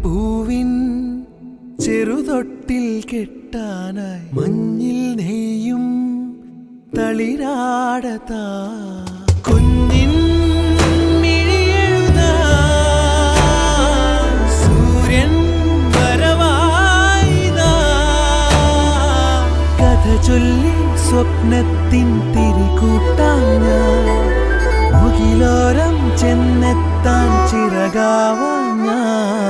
പൂവിൻ ചെറുതൊട്ടിൽ കെട്ടാനായി മഞ്ഞിൽ നെയ്യും തളിരാടതാ കുഞ്ഞിൻ മിഴിയെഴുതാൻ സൂര്യൻ വരവായിതാ കഥ ചൊല്ലി സ്വപ്നത്തിൻ തിരികൂട്ടാൻ മുകിലോരം ചെന്നെത്താൻ ചിറകാവാൻ ഞാൻ